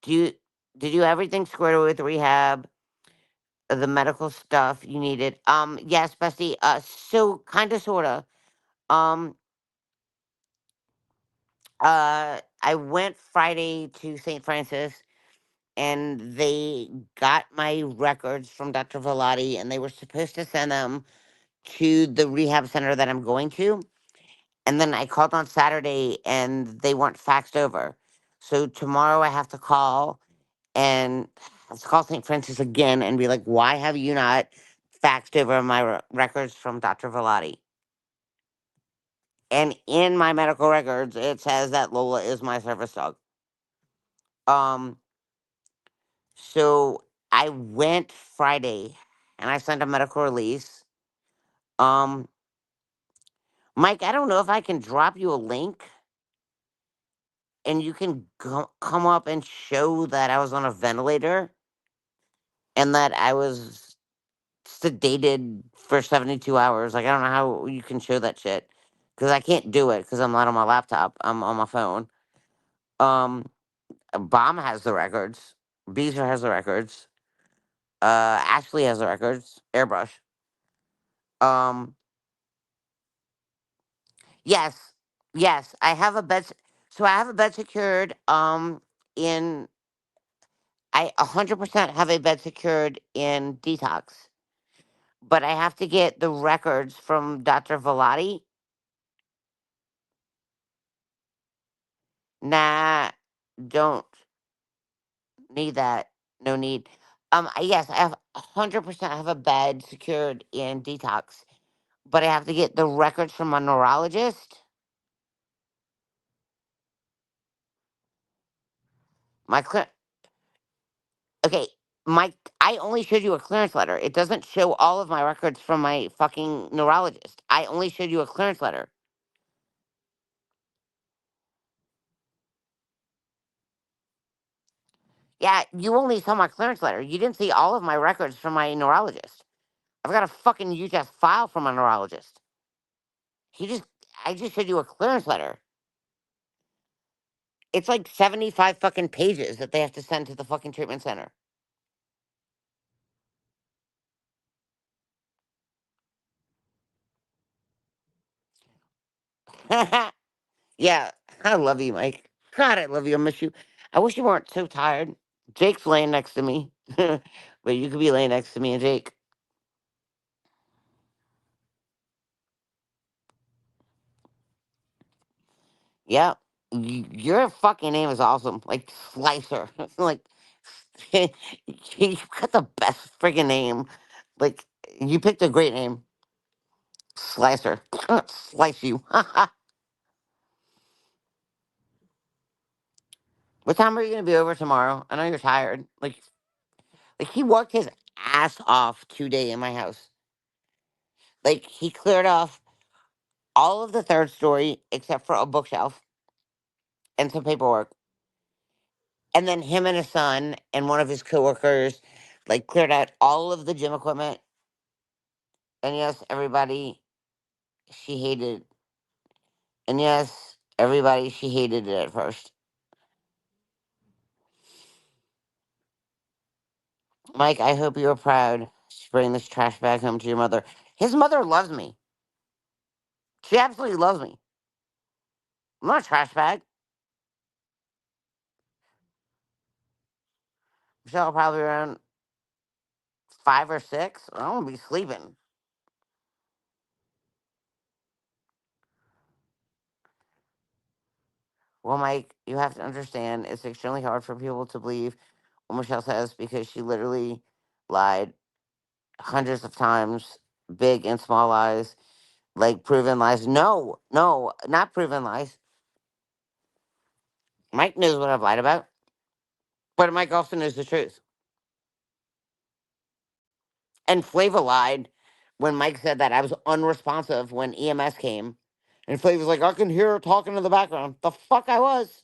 Do you did you everything squared away with rehab, the medical stuff you needed? Yes, bestie. So kind of, sorta. Um, I went Friday to St. Francis, and they got my records from Dr. Velati, and they were supposed to send them to the rehab center that I'm going to. And then I called on Saturday, and they weren't faxed over. So tomorrow I have to call and let's call St. Francis again and be like, why have you not faxed over my records from Dr. Velati? And in my medical records, it says that Lola is my service dog. Um, so I went Friday and I sent a medical release. Um, Mike, I don't know if I can drop you a link and you can come up and show that I was on a ventilator and that I was sedated for 72 hours. Like, I don't know how you can show that shit because I can't do it because I'm not on my laptop. I'm on my phone. Um, Bomb has the records. Beezer has the records. Ashley has the records. Airbrush. Um, yes, yes, I have a bed. So I have a bed secured. In I 100% have a bed secured in Detox, but I have to get the records from Dr. Velati. Nah, don't need that. No need. Yes, I have 100% have a bed secured in Detox, but I have to get the records from a neurologist. My clear. Okay, my I only showed you a clearance letter. It doesn't show all of my records from my fucking neurologist. I only showed you a clearance letter. Yeah, you only saw my clearance letter. You didn't see all of my records from my neurologist. I've got a fucking UTS file from a neurologist. He just, I just showed you a clearance letter. It's like 75 fucking pages that they have to send to the fucking treatment center. Yeah, I love you, Mike. God, I love you. I miss you. I wish you weren't so tired. Jake's laying next to me, but you could be laying next to me and Jake. Yeah, your fucking name is awesome. Like Slicer. Like, you got the best friggin' name. Like, you picked a great name. Slicer. Slice you. What time are you gonna be over tomorrow? I know you're tired. Like he worked his ass off today in my house. Like he cleared off all of the third story except for a bookshelf and some paperwork. And then him and his son and one of his coworkers like cleared out all of the gym equipment. And yes, everybody she hated. And yes, everybody she hated it at first. Mike, I hope you're proud to bring this trash bag home to your mother. His mother loves me. She absolutely loves me. I'm not a trash bag. Michelle probably around 5 or 6. I won't be sleeping. Well, Mike, you have to understand it's extremely hard for people to believe what Michelle says because she literally lied hundreds of times, big and small lies, like proven lies. No, no, not proven lies. Mike knows what I've lied about, but Mike also knows the truth. And Flava lied when Mike said that I was unresponsive when EMS came. And Flava's like, I can hear her talking in the background. The fuck I was.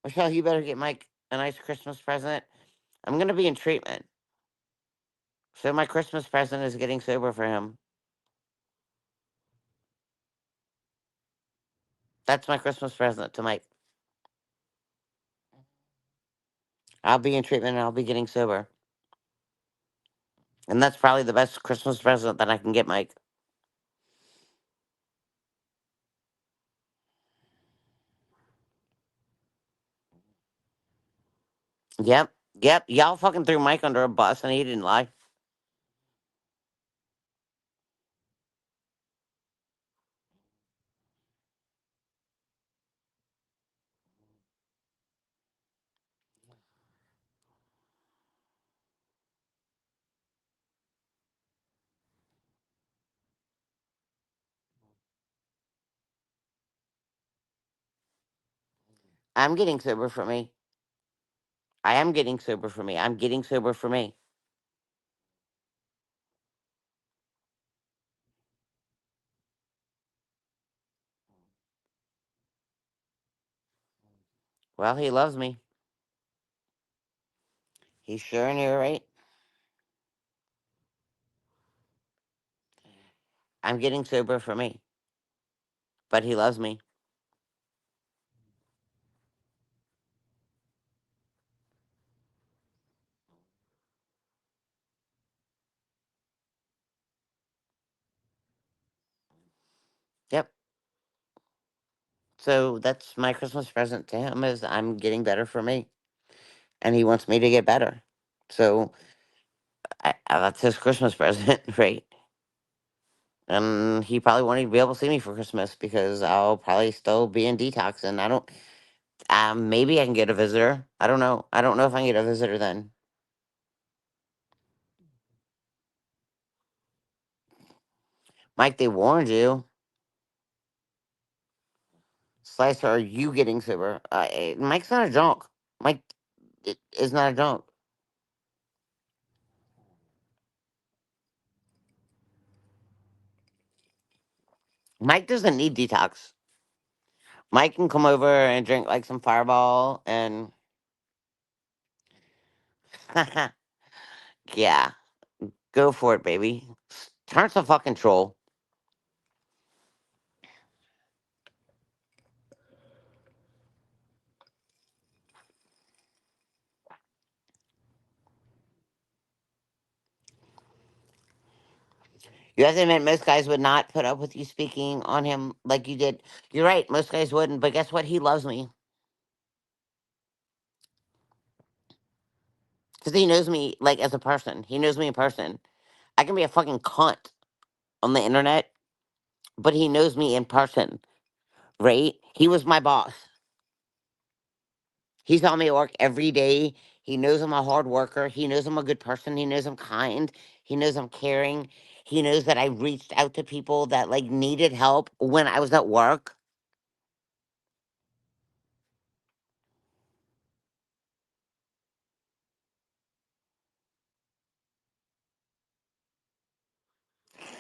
Michelle, you better get Mike a nice Christmas present. I'm going to be in treatment. So my Christmas present is getting sober for him. That's my Christmas present to Mike. I'll be in treatment and I'll be getting sober. And that's probably the best Christmas present that I can get, Mike. Yep. Yep. Y'all fucking threw Mike under a bus and he didn't lie. I'm getting sober for me. I am getting sober for me. I'm getting sober for me. Well, he loves me. He's sure and you're right. I'm getting sober for me. But he loves me. Yep. So that's my Christmas present to him is I'm getting better for me. And he wants me to get better. So that's his Christmas present, right? And he probably won't even be able to see me for Christmas because I'll probably still be in detox. And I don't, maybe I can get a visitor. I don't know. I don't know if I can get a visitor then. Mike, they warned you. Slicer, are you getting sober? Mike's not a junk. Mike is not a junk. Mike doesn't need detox. Mike can come over and drink like some Fireball and yeah, go for it, baby. Turn some fucking troll. You have to admit, most guys would not put up with you speaking on him like you did. You're right, most guys wouldn't, but guess what? He loves me. Because he knows me, like, as a person. He knows me in person. I can be a fucking cunt on the internet, but he knows me in person, right? He was my boss. He saw me at work every day. He knows I'm a hard worker. He knows I'm a good person. He knows I'm kind. He knows I'm caring. He knows that I reached out to people that, like, needed help when I was at work.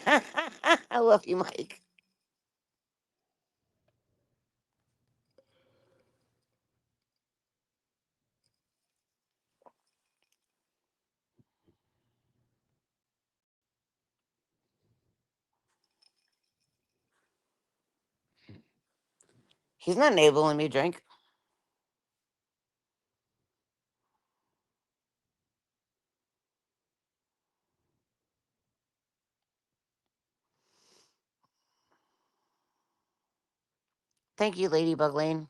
I love you, Mike. He's not enabling me to drink. Thank you, Ladybug Lane.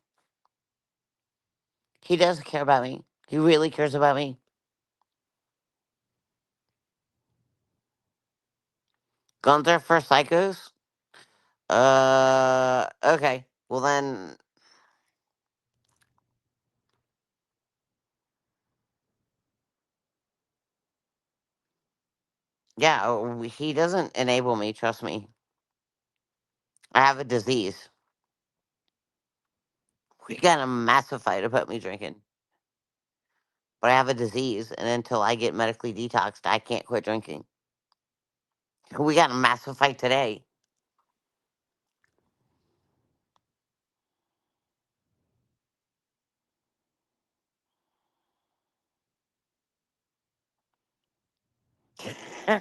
He does care about me. He really cares about me. Gunther for psychos? Okay. Well then, yeah, he doesn't enable me, trust me. I have a disease. We got a massive fight about me drinking. But I have a disease, and until I get medically detoxed, I can't quit drinking. We got a massive fight today. I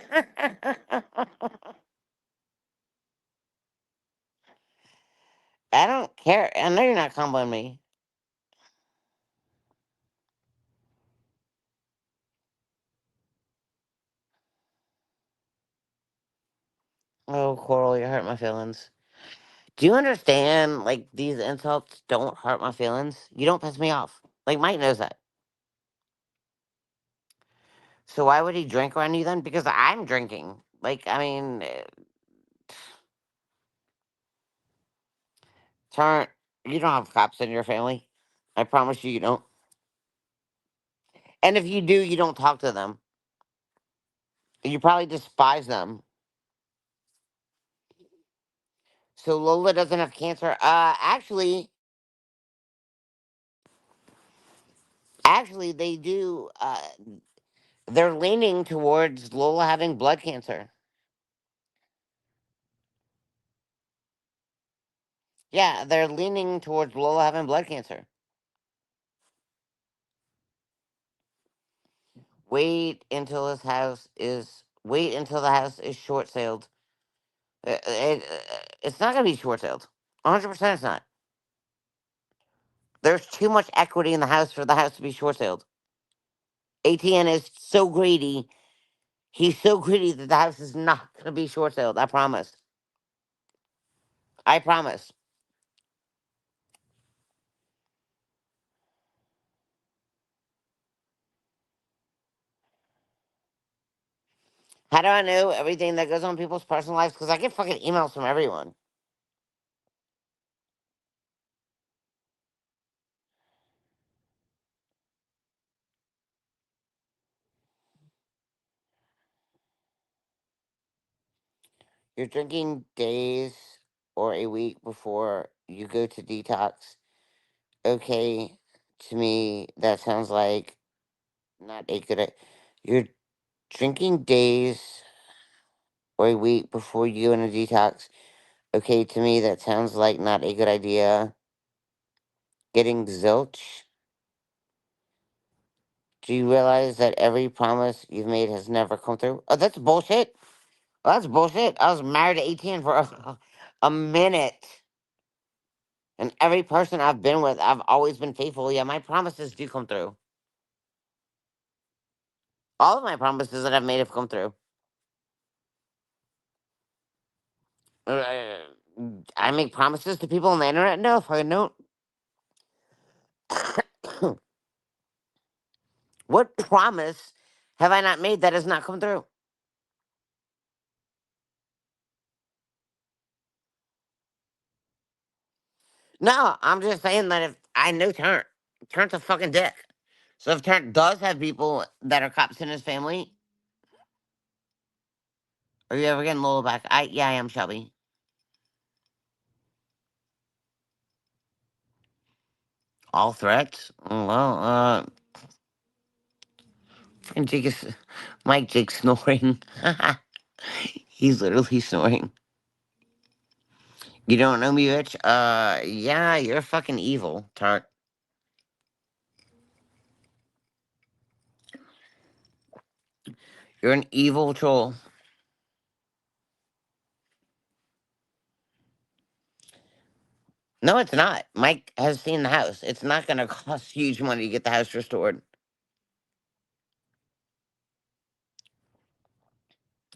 don't care. I know you're not comboing me. Oh, Coral, you hurt my feelings. Do you understand? Like, these insults don't hurt my feelings. You don't piss me off. Like, Mike knows that. So why would he drink around you then? Because I'm drinking. Like, I mean, turn. You don't have cops in your family. I promise you, you don't. And if you do, you don't talk to them. You probably despise them. So Lola doesn't have cancer. Actually, they do. They're leaning towards Lola having blood cancer. Yeah, they're leaning towards Lola having blood cancer. Wait until the house is short sailed. It's not gonna be short sailed. 100% it's not. There's too much equity in the house for the house to be short sailed. ATN is so greedy. He's so greedy that the house is not gonna be short sailed. I promise. I promise. How do I know everything that goes on people's personal lives? Because I get fucking emails from everyone. You're drinking days or a week before you go to detox. Okay, to me, that sounds like not a good. You're drinking days or a week before you go into detox. Okay, to me, that sounds like not a good idea. Getting zilch. Do you realize that every promise you've made has never come through? Oh, that's bullshit. Oh, that's bullshit. I was married to 18 for a minute. And every person I've been with, I've always been faithful. Yeah, my promises do come through. All of my promises that I've made have come through. Uh, I make promises to people on the internet? No, fucking don't. What promise have I not made that has not come through? No, I'm just saying that if I know Turnt's a fucking dick. So if Turnt does have people that are cops in his family, are you ever getting Lola back? Yeah, I am, Shelby. All threats? Well, fucking Jake is Jake snoring. He's literally snoring. You don't know me, bitch? Yeah, you're fucking evil, Tart. You're an evil troll. No, it's not. Mike has seen the house. It's not gonna cost huge money to get the house restored.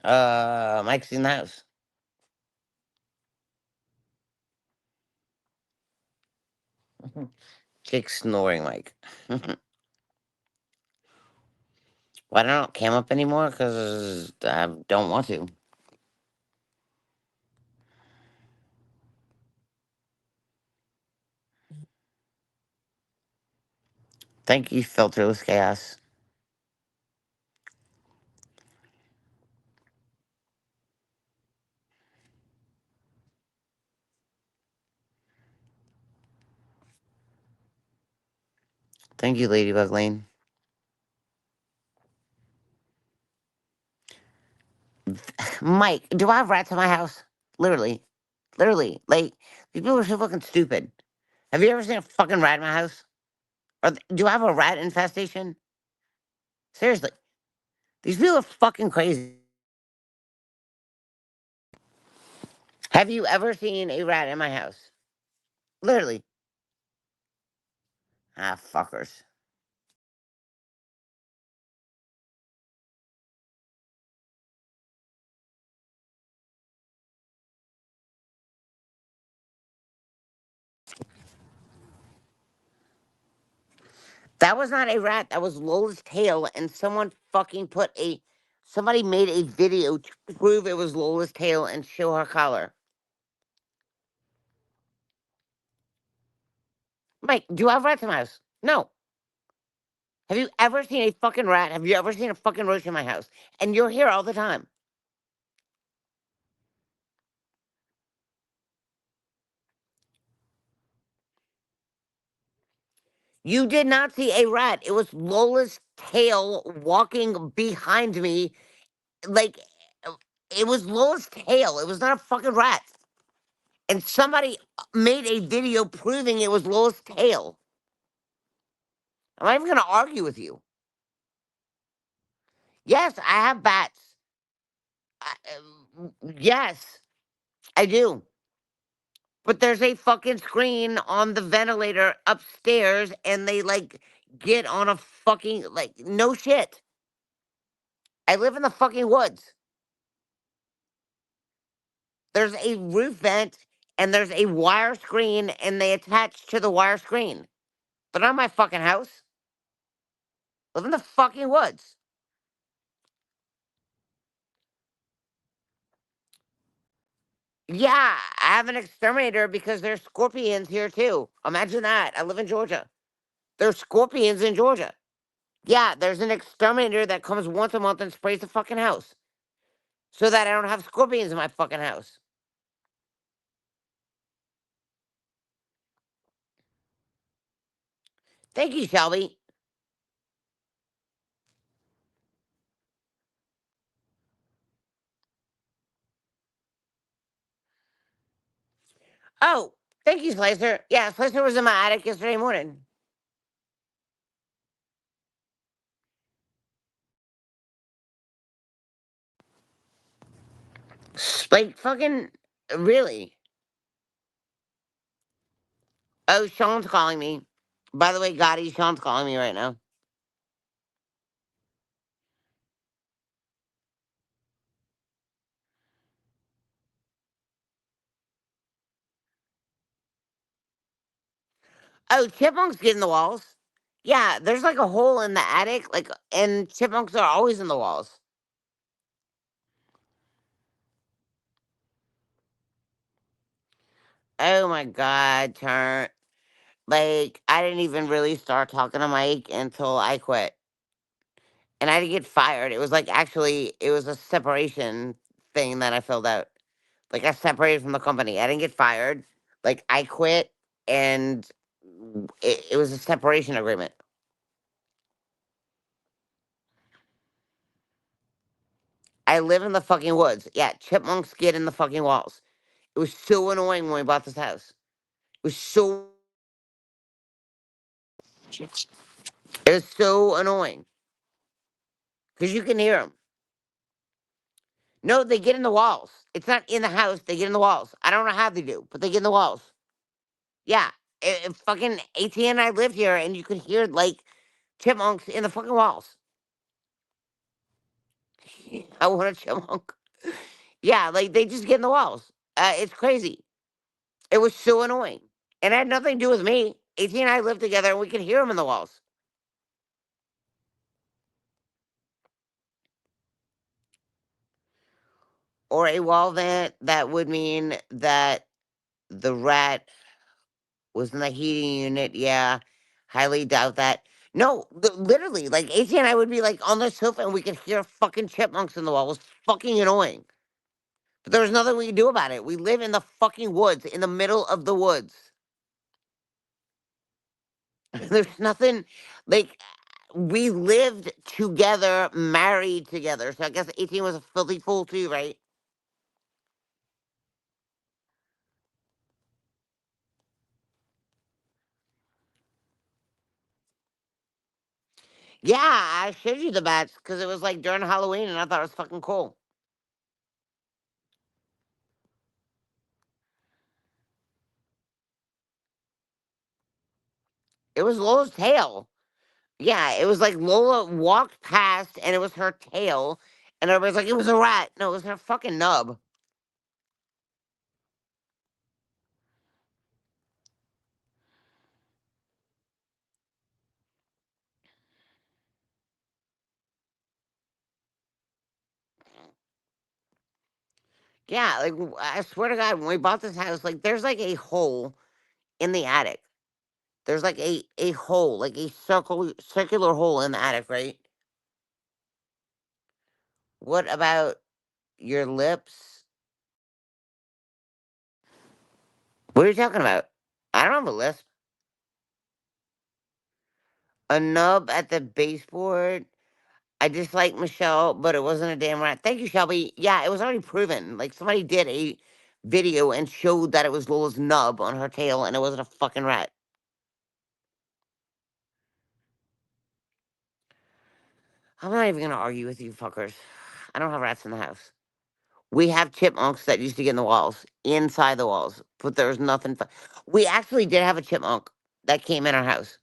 Mike's seen the house. Jake's snoring, Mike. Why don't I cam up anymore? Because I don't want to. Thank you, Filterless Chaos. Thank you, Ladybug Lane. Mike, do I have rats in my house? Literally. Literally. Like, these people are so fucking stupid. Have you ever seen a fucking rat in my house? Do I have a rat infestation? Seriously. These people are fucking crazy. Have you ever seen a rat in my house? Literally. Ah, fuckers. That was not a rat. That was Lola's tail, and somebody made a video to prove it was Lola's tail and show her collar. Mike, do you have rats in my house? No. Have you ever seen a fucking rat? Have you ever seen a fucking roach in my house? And you're here all the time. You did not see a rat. It was Lola's tail walking behind me. Like, uh, it was Lola's tail. It was not a fucking rat. And somebody made a video proving it was Lola's tail. I'm not even going to argue with you. Yes, I have bats. I, yes, I do. But there's a fucking screen on the ventilator upstairs, and they like get on a fucking like no shit. I live in the fucking woods. There's a roof vent and there's a wire screen, and they attach to the wire screen. But not my fucking house. I live in the fucking woods. Yeah, I have an exterminator because there's scorpions here too. Imagine that. I live in Georgia. There's scorpions in Georgia. Yeah, there's an exterminator that comes once a month and sprays the fucking house so that I don't have scorpions in my fucking house. Thank you, Shelby. Oh, thank you, Slicer. Yeah, Slicer was in my attic yesterday morning. Like, fucking, really. Oh, Sean's calling me. By the way, Gotti, Sean's calling me right now. Oh, chipmunks get in the walls. Yeah, there's like a hole in the attic, like, and chipmunks are always in the walls. Oh my god, turn. Like, I didn't even really start talking to Mike until I quit. And I didn't get fired. It was like actually, it was a separation thing that I filled out. Like, I separated from the company. I didn't get fired. Like, I quit, and it was a separation agreement. I live in the fucking woods. Yeah, chipmunks get in the fucking walls. It was so annoying when we bought this house. It was so. It was so annoying because you can hear them. No, they get in the walls. It's not in the house. They get in the walls. I don't know how they do, but they get in the walls. Yeah, fucking AT and I lived here, and you could hear like chipmunks in the fucking walls. I want a chipmunk. Yeah, like they just get in the walls. It's crazy. It was so annoying, and it had nothing to do with me. AT and I lived together, and we could hear them in the walls. Or a wall vent that would mean that the rat was in the heating unit. Yeah, highly doubt that. No, literally, like AT and I would be like on the sofa, and we could hear fucking chipmunks in the wall. It was fucking annoying. But there was nothing we could do about it. We live in the fucking woods, in the middle of the woods. There's nothing like we lived together, married together. So I guess 18 was a filthy fool too, right? Yeah, I showed you the bats because it was like during Halloween, and I thought it was fucking cool. It was Lola's tail. Yeah, it was like Lola walked past, and it was her tail, and everybody's like, it was a rat. No, it was her fucking nub. Yeah, like I swear to God, when we bought this house, like there's like a hole in the attic. There's like a hole, like a circular hole in the attic, right? What about your lips? What are you talking about? I don't have a lisp. A nub at the baseboard. I dislike Michelle, but it wasn't a damn rat. Thank you, Shelby. Yeah, it was already proven. Like somebody did a video and showed that it was Lola's nub on her tail, and it wasn't a fucking rat. I'm not even gonna argue with you fuckers. I don't have rats in the house. We have chipmunks that used to get in the walls, inside the walls, but there was nothing. We actually did have a chipmunk that came in our house.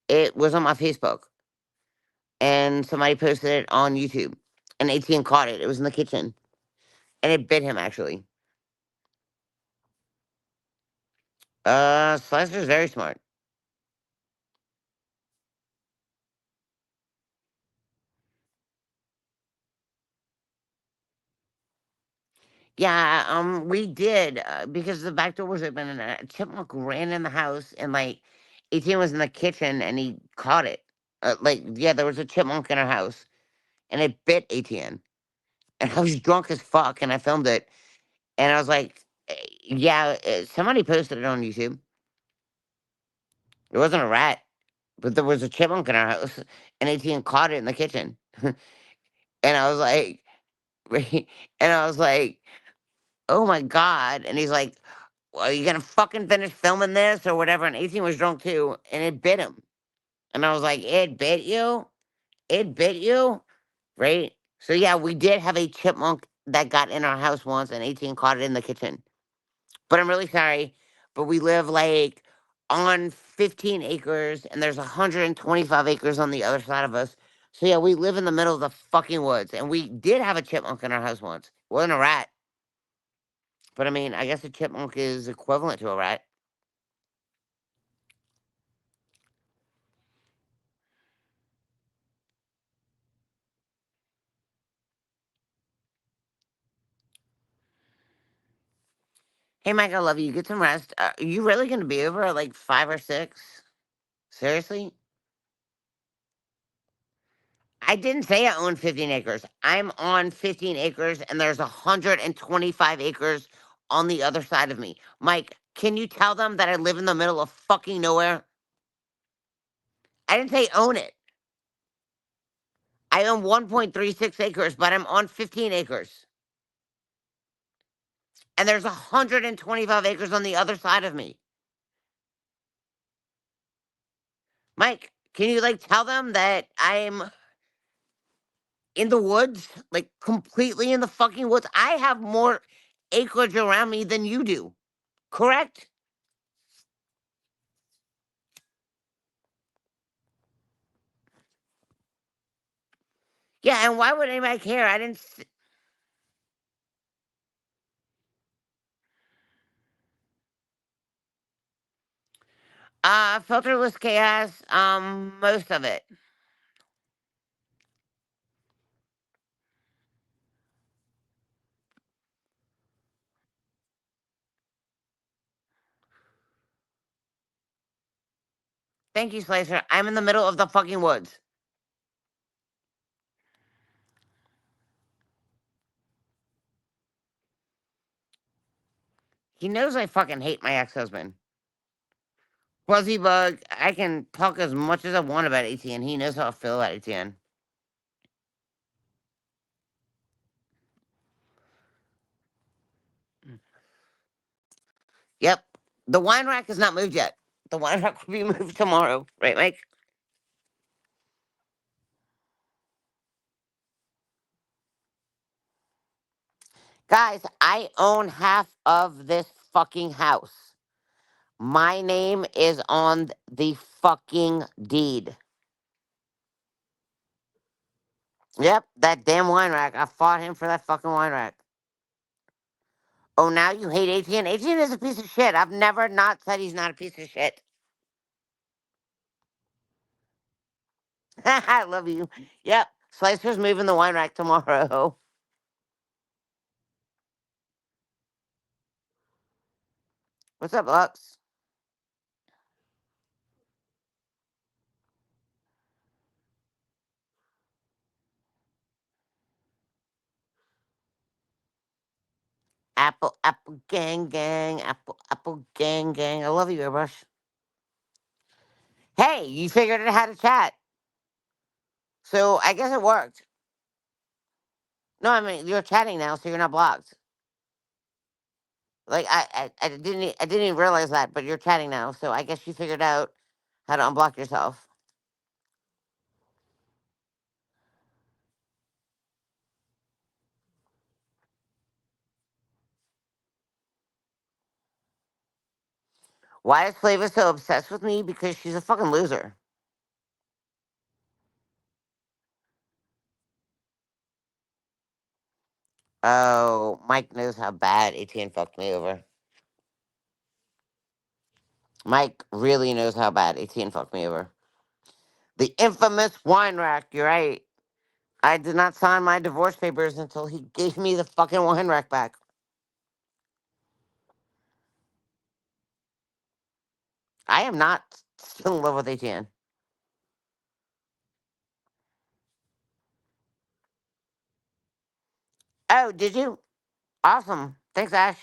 It was on my Facebook, and somebody posted it on YouTube. And ATN caught it. It was in the kitchen, and it bit him actually. Slicer's very smart. Yeah, we did because the back door was open and a chipmunk ran in the house and like 18 was in the kitchen and he caught it. Yeah, there was a chipmunk in our house and it bit ATN. And I was drunk as fuck and I filmed it and I was like, yeah, somebody posted it on YouTube. It wasn't a rat, but there was a chipmunk in our house and ATN caught it in the kitchen. And I was like, and I was like, oh my God. And he's like, well, are you gonna fucking finish filming this or whatever? And 18 was drunk too, and it bit him. And I was like, it bit you? It bit you? Right? So yeah, we did have a chipmunk that got in our house once, and 18 caught it in the kitchen. But I'm really sorry. But we live like on 15 acres, and there's 125 acres on the other side of us. So yeah, we live in the middle of the fucking woods, and we did have a chipmunk in our house once. Wasn't a rat, but I mean, I guess a chipmunk is equivalent to a rat. Hey, Mike, I love you. Get some rest. Are you really going to be over at like 5 or 6? Seriously? I didn't say I own 15 acres. I'm on 15 acres and there's 125 acres on the other side of me. Mike, can you tell them that I live in the middle of fucking nowhere? I didn't say own it. I own 1.36 acres, but I'm on 15 acres. And there's 125 acres on the other side of me. Mike, can you like tell them that I'm in the woods, like completely in the fucking woods? I have more acreage around me than you do, correct? Yeah, and why would anybody care? I didn't. Filterless chaos. Most of it. Thank you, Slicer. I'm in the middle of the fucking woods. He knows I fucking hate my ex-husband. Fuzzy Bug, I can talk as much as I want about ATN. He knows how I feel about ATN. Yep. The wine rack is not moved yet. The wine rack will be moved tomorrow. Right, Mike? Guys, I own half of this fucking house. My name is on the fucking deed. Yep, that damn wine rack. I fought him for that fucking wine rack. Oh, now you hate ATN? ATN is a piece of shit. I've never not said he's not a piece of shit. I love you. Yep, Slicer's moving the wine rack tomorrow. What's up, Lux? Apple, apple, gang, gang, apple, apple, gang, gang. I love you, Airbrush. Hey, you figured out how to chat. So I guess it worked. No, I mean you're chatting now, so you're not blocked. Like I didn't even realize that, but you're chatting now, so I guess you figured out how to unblock yourself. Why is Flava so obsessed with me? Because she's a fucking loser. Oh, Mike knows how bad 18 fucked me over. Mike really knows how bad 18 fucked me over. The infamous wine rack, you're right. I did not sign my divorce papers until he gave me the fucking wine rack back. I am not still in love with 18. Oh, did you? Awesome. Thanks, Ash.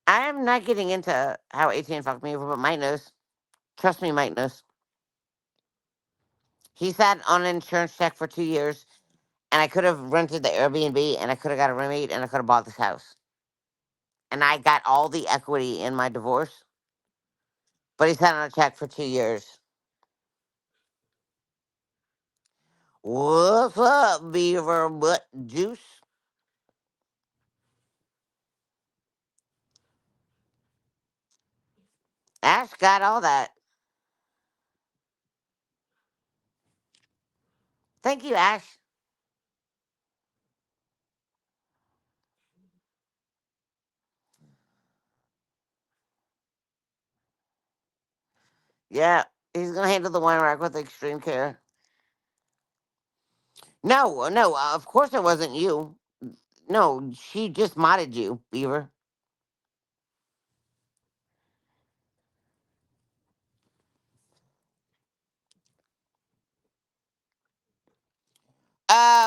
I am not getting into how 18 fucked me over, but Mike knows. Trust me, Mike knows. He sat on an insurance check for 2 years, and I could have rented the Airbnb, and I could have got a roommate, and I could have bought this house. And I got all the equity in my divorce, but he sat on a check for 2 years. What's up, beaver butt juice? Ash got all that. Thank you, Ash. Yeah, he's gonna handle the wine rack with extreme care. No, no, of course it wasn't you. No, she just modded you, beaver.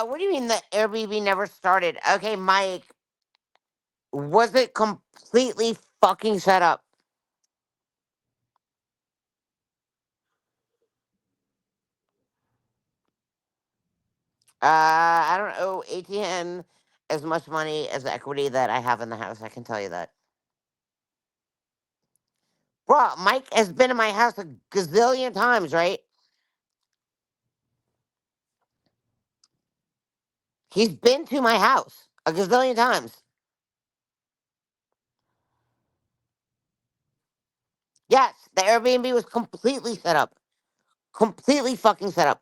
What do you mean the Airbnb never started? Okay, Mike, was it completely fucking set up? I don't owe ATN as much money as the equity that I have in the house. I can tell you that. Bro, Mike has been in my house a gazillion times, right? He's been to my house a gazillion times. Yes, the Airbnb was completely set up. Completely fucking set up.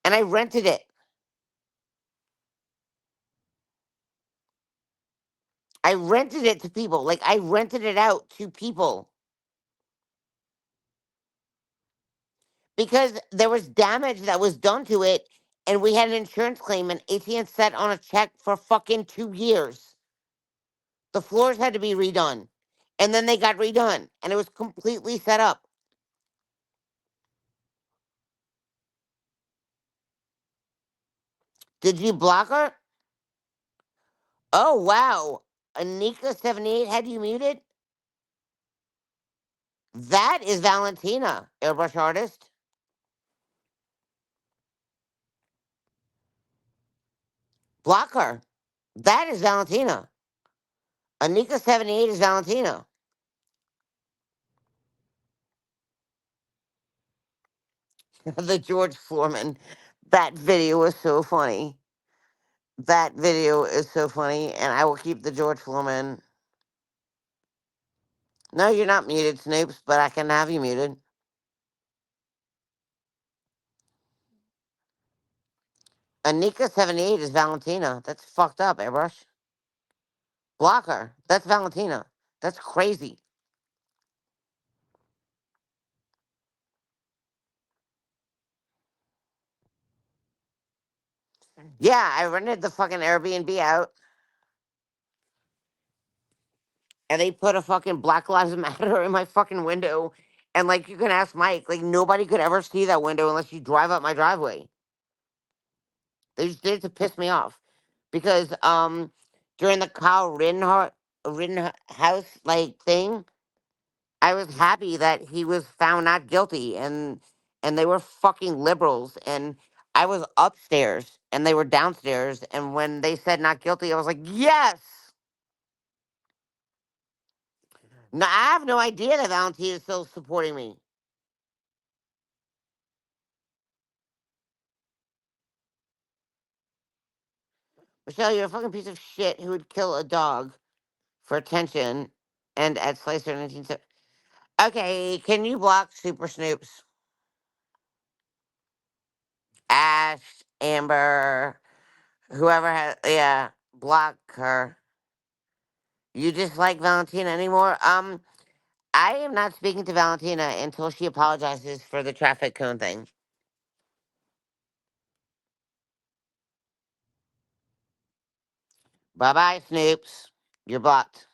And I rented it. I rented it to people. Like, I rented it out to people because there was damage that was done to it. And we had an insurance claim, and ATN set on a check for fucking 2 years. The floors had to be redone. And then they got redone. And it was completely set up. Did you block her? Oh, wow. Anika78 had you muted? That is Valentina, airbrush artist. Block her. That is Valentina. Anika78 is Valentina. The George Foreman. That video was so funny. That video is so funny, and I will keep the George Foreman. No, you're not muted, Snoops, but I can have you muted. Anika78 is Valentina. That's fucked up, airbrush. Block her. That's Valentina. That's crazy. Yeah, I rented the fucking Airbnb out. and they put a fucking Black Lives Matter in my fucking window. And like you can ask Mike, like nobody could ever see that window unless you drive up my driveway. They just did it to piss me off. Because during the Kyle Rittenhouse like thing, I was happy that he was found not guilty, and they were fucking liberals, and I was upstairs and they were downstairs, and when they said not guilty, I was like, yes. No, I have no idea that Valentina is still supporting me. Michelle, you're a fucking piece of shit who would kill a dog for attention and at Slicer 19. Okay, can you block Super Snoops? Ash, Amber, whoever has, yeah, block her. You dislike Valentina anymore? I am not speaking to Valentina until she apologizes for the traffic cone thing. Bye bye, Snoops. You're blocked.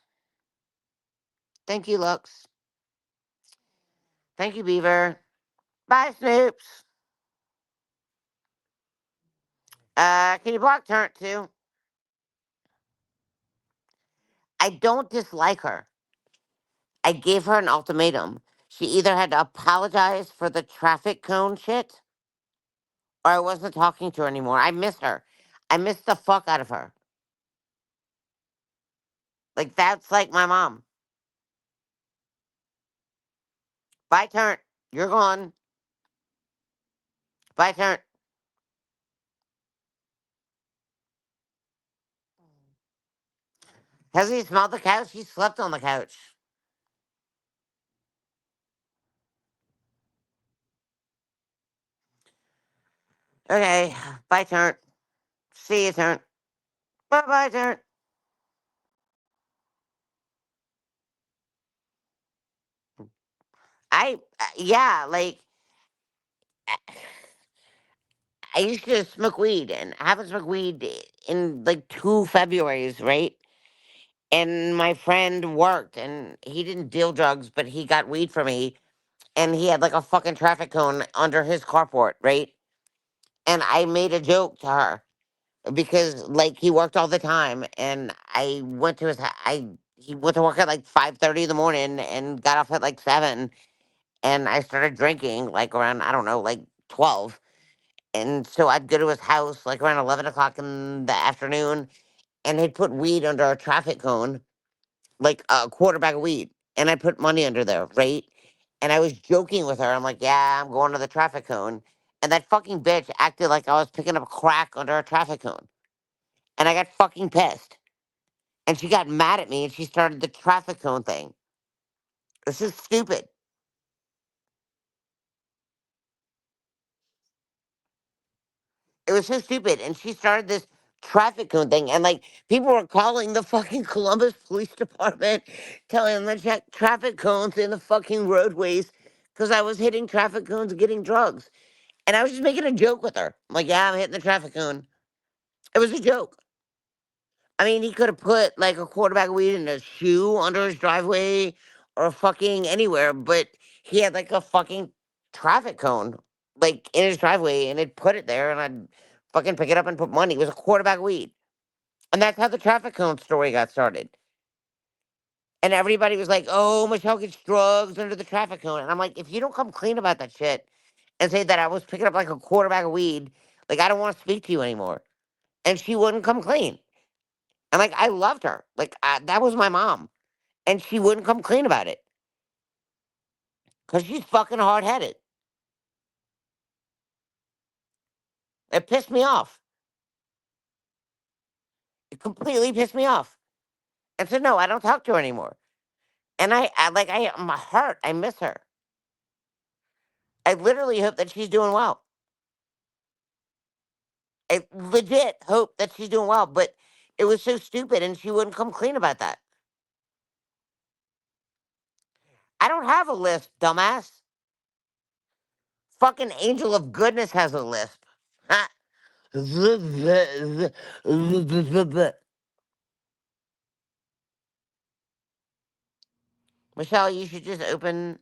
Thank you, Lux. Thank you, Beaver. Bye, Snoops. Can you block Turnt too? I don't dislike her. I gave her an ultimatum. She either had to apologize for the traffic cone shit, or I wasn't talking to her anymore. I miss her. I miss the fuck out of her. Like, that's like my mom. Bye, Turnt. You're gone. Bye, Turnt. Has he smelled the couch? He slept on the couch. Okay. Bye, Turnt. See you, Turnt. Bye bye, Turnt. Yeah, like, I used to smoke weed, and I haven't smoked weed in like 2 Februarys, right? And my friend worked, and he didn't deal drugs, but he got weed for me, and he had like a fucking traffic cone under his carport, right? And I made a joke to her because like he worked all the time, and I went to his I he went to work at like 5:30 in the morning and got off at like 7, and I started drinking like around, I don't know, like 12. And so I'd go to his house like around 11 o'clock in the afternoon, and he'd put weed under a traffic cone, like a quarter bag of weed, and I put money under there, right? And I was joking with her. I'm like, yeah, I'm going to the traffic cone. And that fucking bitch acted like I was picking up crack under a traffic cone. And I got fucking pissed. And she got mad at me and she started the traffic cone thing. This is stupid. It was so stupid. And she started this traffic cone thing. And like people were calling the fucking Columbus Police Department, telling them to check traffic cones in the fucking roadways because I was hitting traffic cones and getting drugs. And I was just making a joke with her. I'm like, yeah, I'm hitting the traffic cone. It was a joke. I mean, he could have put like a quarter bag of weed in a shoe under his driveway or fucking anywhere, but he had like a fucking traffic cone like in his driveway and he'd put it there and I'd fucking pick it up and put money. It was a quarter bag of weed. And that's how the traffic cone story got started. And everybody was like, oh, Michelle gets drugs under the traffic cone. And I'm like, if you don't come clean about that shit and say that I was picking up like a quarter bag of weed, like I don't want to speak to you anymore. And she wouldn't come clean. And like I loved her. Like that was my mom. And she wouldn't come clean about it because she's fucking hard headed. It pissed me off. It completely pissed me off. And so no, I don't talk to her anymore. And my heart, I miss her. I literally hope that she's doing well. I legit hope that she's doing well, but it was so stupid and she wouldn't come clean about that. I don't have a lisp, dumbass. Fucking Angel of Goodness has a lisp. Ha. Michelle, you should just open